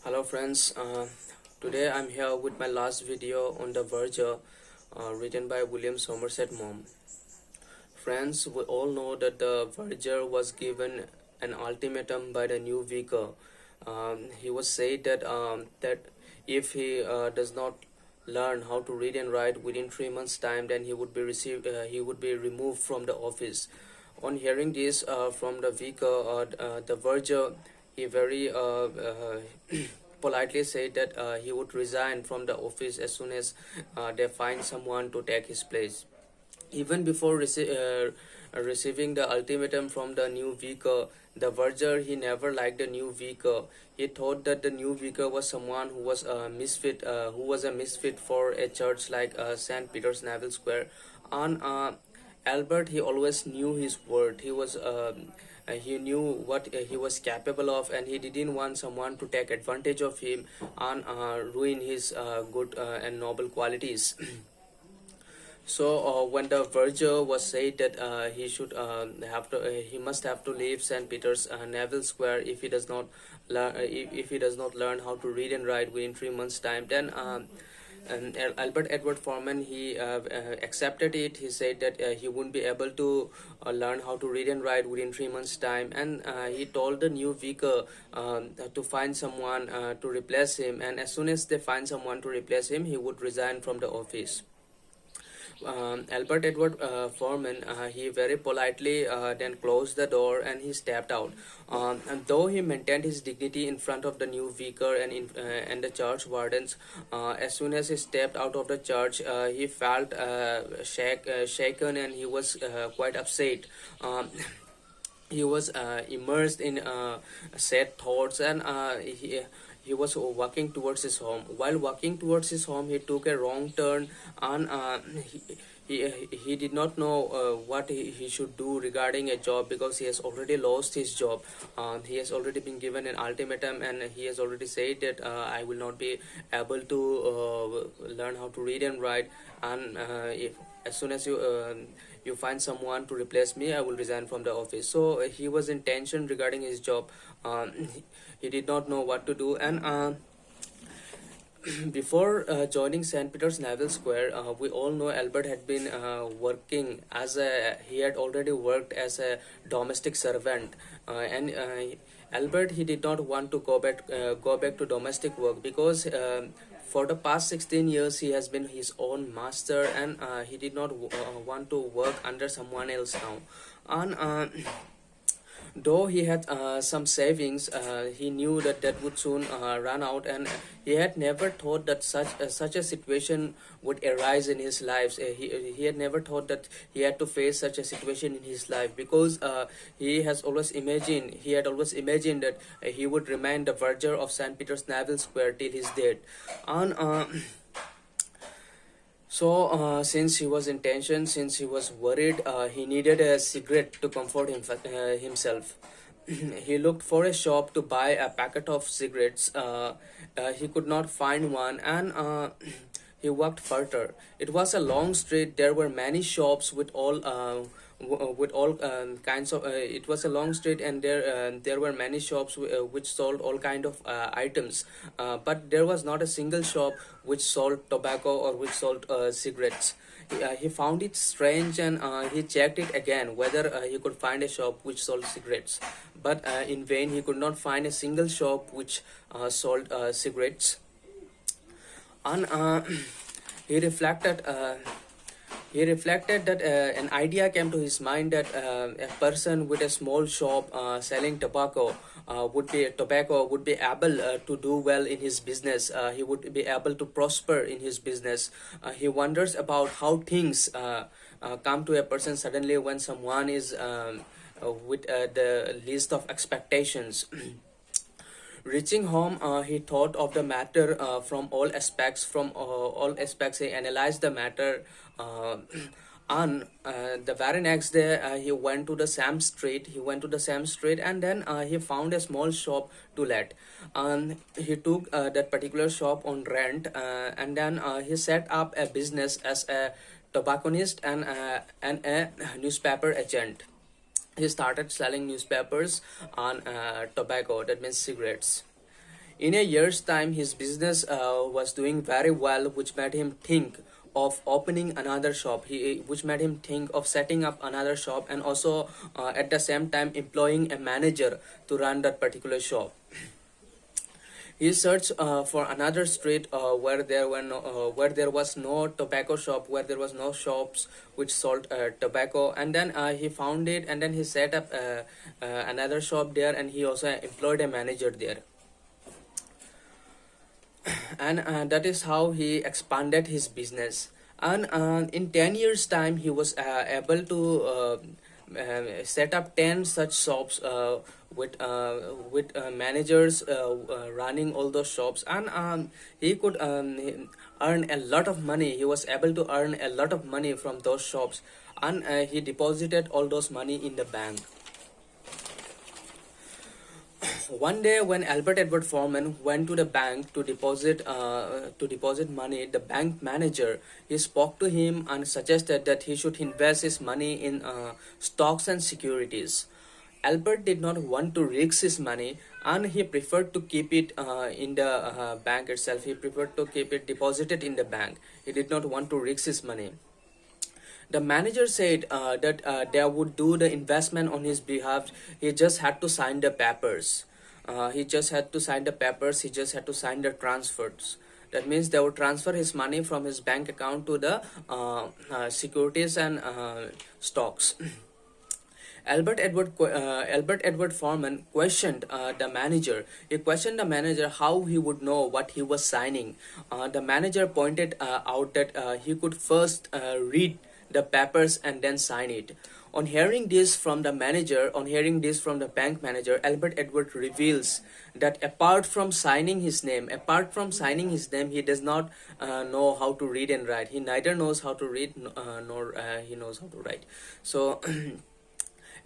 Hello friends, today I'm here with my last video on the Verger, written by William Somerset Maugham. Friends, we all know that the Verger was given an ultimatum by the new vicar. He was said that if he does not learn how to read and write within 3 months' time, then he would be removed from the office. On hearing this from the vicar, the Verger, he very politely said that he would resign from the office as soon as they find someone to take his place. Even before receiving the ultimatum from the new vicar, the Verger, he never liked the new vicar. He thought that the new vicar was someone who was a misfit for a church like St. Peter's Neville Square. And Albert, he always knew his word. He knew what he was capable of, and he didn't want someone to take advantage of him and ruin his good and noble qualities. So when the Verger was said that he must have to leave St. Peter's Neville Square if he does not if he does not learn how to read and write within 3 months' time, then and Albert Edward Foreman, he accepted it. He said that he wouldn't be able to learn how to read and write within 3 months' time, and he told the new vicar to find someone to replace him. And as soon as they find someone to replace him, he would resign from the office. Albert Edward Foreman, he very politely then closed the door and he stepped out. And though he maintained his dignity in front of the new vicar and the church wardens, as soon as he stepped out of the church, he felt shaken, and he was quite upset. He was immersed in sad thoughts, and he was walking towards his home. While walking towards his home, he took a wrong turn, and he did not know what he should do regarding a job, because he has already lost his job. He has already been given an ultimatum, and he has already said that I will not be able to learn how to read and write, and if as soon as you find someone to replace me, I will resign from the office. So he was in tension regarding his job. He did not know what to do, and before joining St. Peter's Neville Square, we all know Albert had been working he had already worked as a domestic servant, and Albert, he did not want to go back to domestic work, because for the past 16 years he has been his own master, and he did not want to work under someone else now. And though he had some savings, he knew that that would soon run out, and he had never thought that such a situation would arise in his life. He had never thought that he had to face such a situation in his life, because he had always imagined that he would remain the Verger of St. Peter's Neville Square till his death. And so, since he was in tension, since he was worried, he needed a cigarette to comfort himself. He looked for a shop to buy a packet of cigarettes. He could not find one, and he walked further. It was a long street. There were many shops with all kinds of. It was a long street, and there were many shops which sold all kind of items. But there was not a single shop which sold tobacco or which sold cigarettes. He found it strange, and he checked it again whether he could find a shop which sold cigarettes. But in vain, he could not find a single shop which sold cigarettes. And he reflected. He reflected that an idea came to his mind that a person with a small shop selling tobacco would be able to do well in his business. He would be able to prosper in his business. He wonders about how things come to a person suddenly when someone is with the least of expectations. Reaching home, he thought of the matter from all aspects. He analyzed the matter, and the very next day he went to the Sam Street. And then he found a small shop to let. And he took that particular shop on rent, and then he set up a business as a tobacconist and a newspaper agent. He started selling newspapers on tobacco, that means cigarettes. In a year's time, his business was doing very well, which made him think of opening another shop. Which made him think of setting up another shop, and also at the same time employing a manager to run that particular shop. He searched for another street where there was no tobacco shop, where there was no shops which sold tobacco, and then he found it, and then he set up another shop there, and he also employed a manager there. And that is how he expanded his business. And in 10 years time, he was able to set up 10 such shops with managers running all those shops. And he could earn a lot of money. He was able to earn a lot of money from those shops, and he deposited all those money in the bank. One day, when Albert Edward Foreman went to the bank to deposit money, the bank manager, he spoke to him and suggested that he should invest his money in stocks and securities. Albert did not want to risk his money, and he preferred to keep it in the bank itself. He preferred to keep it deposited in the bank. He did not want to risk his money. The manager said that they would do the investment on his behalf. He just had to sign the papers. He just had to sign the papers. He just had to sign the transfers. That means they would transfer his money from his bank account to the securities and stocks. Albert Edward Foreman questioned the manager. He questioned the manager how he would know what he was signing. The manager pointed out that he could first read the papers and then sign it. On hearing this from the bank manager, Albert Edward reveals that apart from signing his name, he does not know how to read and write. He neither knows how to read nor he knows how to write. So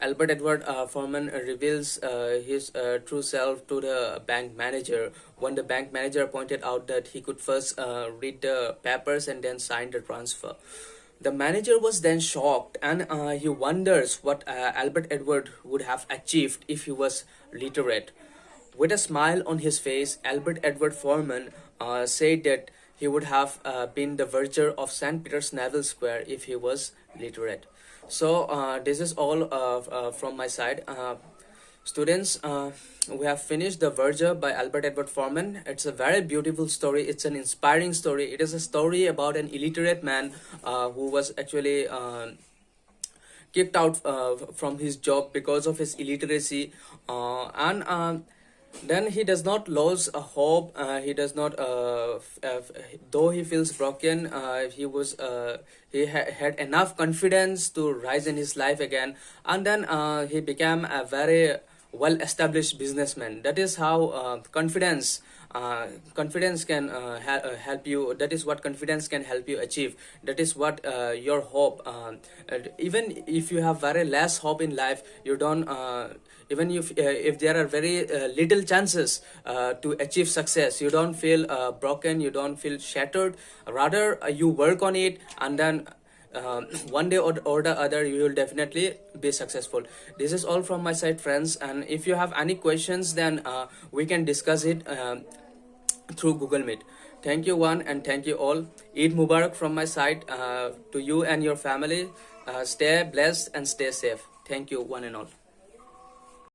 Albert Edward Foreman reveals his true self to the bank manager when the bank manager pointed out that he could first read the papers and then sign the transfer. The manager was then shocked, and he wonders what Albert Edward would have achieved if he was literate. With a smile on his face, Albert Edward Foreman said that he would have been the verger of St. Peter's Naval Square if he was literate. So this is all from my side. Students, we have finished The Verger by Albert Edward Foreman. It's a very beautiful story. It's an inspiring story. It is a story about an illiterate man who was actually kicked out from his job because of his illiteracy, and then he does not lose hope. He does not though he feels broken, he had enough confidence to rise in his life again, and then he became a very well established businessman. That is how confidence can help you. That is what confidence can help you achieve. That is what your hope, even if you have very less hope in life, you don't even if there are very little chances to achieve success, you don't feel broken, you don't feel shattered. Rather, you work on it, and then one day or the other you will definitely be successful. This is all from my side, friends, and if you have any questions, then we can discuss it through Google Meet. Thank you one, and thank you all. Eid Mubarak from my side to you and your family. Stay blessed and stay safe. Thank you one and all.